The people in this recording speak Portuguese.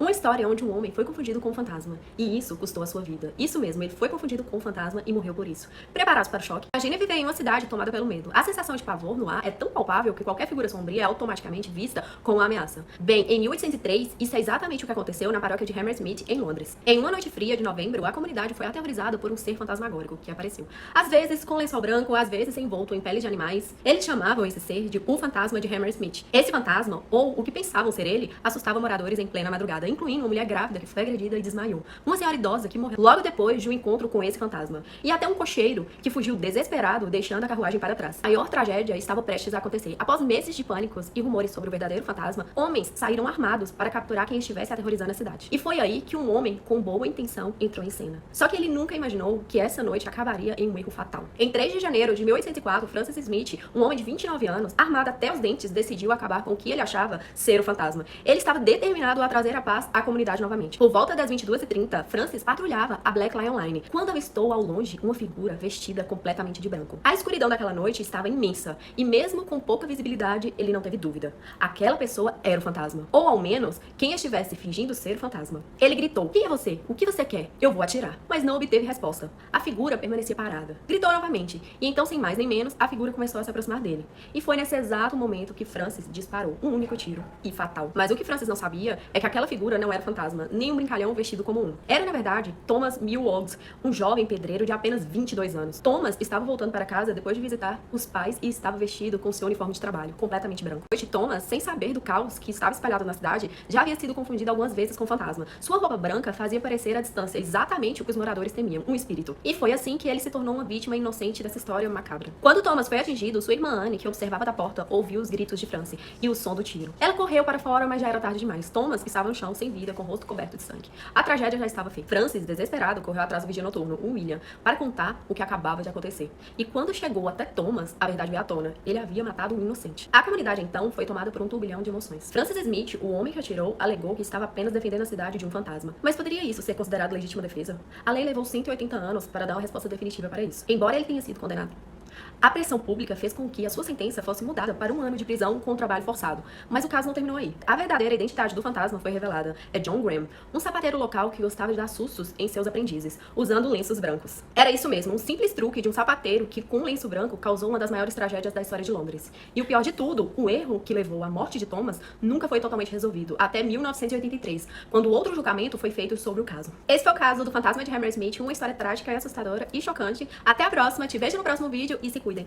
Uma história onde um homem foi confundido com um fantasma, e isso custou a sua vida. Isso mesmo, ele foi confundido com um fantasma e morreu por isso. Preparados para o choque? Imagine viver em uma cidade tomada pelo medo. A sensação de pavor no ar é tão palpável que qualquer figura sombria é automaticamente vista como uma ameaça. Bem, em 1803, isso é exatamente o que aconteceu na paróquia de Hammersmith, em Londres. Em uma noite fria de novembro, a comunidade foi aterrorizada por um ser fantasmagórico que apareceu. Às vezes com lençol branco, às vezes envolto em pele de animais. Eles chamavam esse ser de o fantasma de Hammersmith. Esse fantasma, ou o que pensavam ser ele, assustava moradores em plena madrugada, incluindo uma mulher grávida que foi agredida e desmaiou. Uma senhora idosa que morreu logo depois de um encontro com esse fantasma. E até um cocheiro que fugiu desesperado, deixando a carruagem para trás. A maior tragédia estava prestes a acontecer. Após meses de pânicos e rumores sobre o verdadeiro fantasma, homens saíram armados para capturar quem estivesse aterrorizando a cidade. E foi aí que um homem com boa intenção entrou em cena. Só que ele nunca imaginou que essa noite acabaria em um erro fatal. Em 3 de janeiro de 1804, Francis Smith, um homem de 29 anos, armado até os dentes, decidiu acabar com o que ele achava ser o fantasma. Ele estava determinado a trazer a paz à comunidade novamente. Por volta das 22h30, Francis patrulhava a Black Lion Line, quando avistou ao longe uma figura vestida completamente de branco. A escuridão daquela noite estava imensa, e mesmo com pouca visibilidade, ele não teve dúvida. Aquela pessoa era o fantasma. Ou ao menos, quem estivesse fingindo ser o fantasma. Ele gritou: "Quem é você? O que você quer? Eu vou atirar." Mas não obteve resposta. A figura permanecia parada. Gritou novamente, e então, sem mais nem menos, a figura começou a se aproximar dele. E foi nesse exato momento que Francis disparou um único tiro, e fatal. Mas o que Francis não sabia é que aquela figura não era fantasma, nem um brincalhão vestido como um. Era, na verdade, Thomas Milwaughs, um jovem pedreiro de apenas 22 anos. Thomas estava voltando para casa depois de visitar os pais e estava vestido com seu uniforme de trabalho, completamente branco. Hoje, Thomas, sem saber do caos que estava espalhado na cidade, já havia sido confundido algumas vezes com fantasma. Sua roupa branca fazia parecer à distância exatamente o que os moradores temiam, um espírito. E foi assim que ele se tornou uma vítima inocente dessa história macabra. Quando Thomas foi atingido, sua irmã Anne, que observava da porta, ouviu os gritos de Francis e o som do tiro. Ela correu para fora, mas já era tarde demais. Thomas estava no chão, sem vida, com o rosto coberto de sangue. A tragédia já estava feita. Francis, desesperado, correu atrás do vigia noturno, o William, para contar o que acabava de acontecer. E quando chegou até Thomas, a verdade veio à tona. Ele havia matado um inocente. A comunidade, então, foi tomada por um turbilhão de emoções. Francis Smith, o homem que atirou, alegou que estava apenas defendendo a cidade de um fantasma. Mas poderia isso ser considerado legítima defesa? A lei levou 180 anos para dar uma resposta definitiva para isso, embora ele tenha sido condenado. A pressão pública fez com que a sua sentença fosse mudada para 1 ano de prisão com trabalho forçado. Mas o caso não terminou aí. A verdadeira identidade do fantasma foi revelada. É John Graham, um sapateiro local que gostava de dar sustos em seus aprendizes, usando lenços brancos. Era isso mesmo, um simples truque de um sapateiro que, com um lenço branco, causou uma das maiores tragédias da história de Londres. E o pior de tudo, o erro que levou à morte de Thomas nunca foi totalmente resolvido, até 1983, quando outro julgamento foi feito sobre o caso. Esse foi o caso do fantasma de Hammersmith, uma história trágica e assustadora e chocante. Até a próxima, te vejo no próximo vídeo e se cuidem.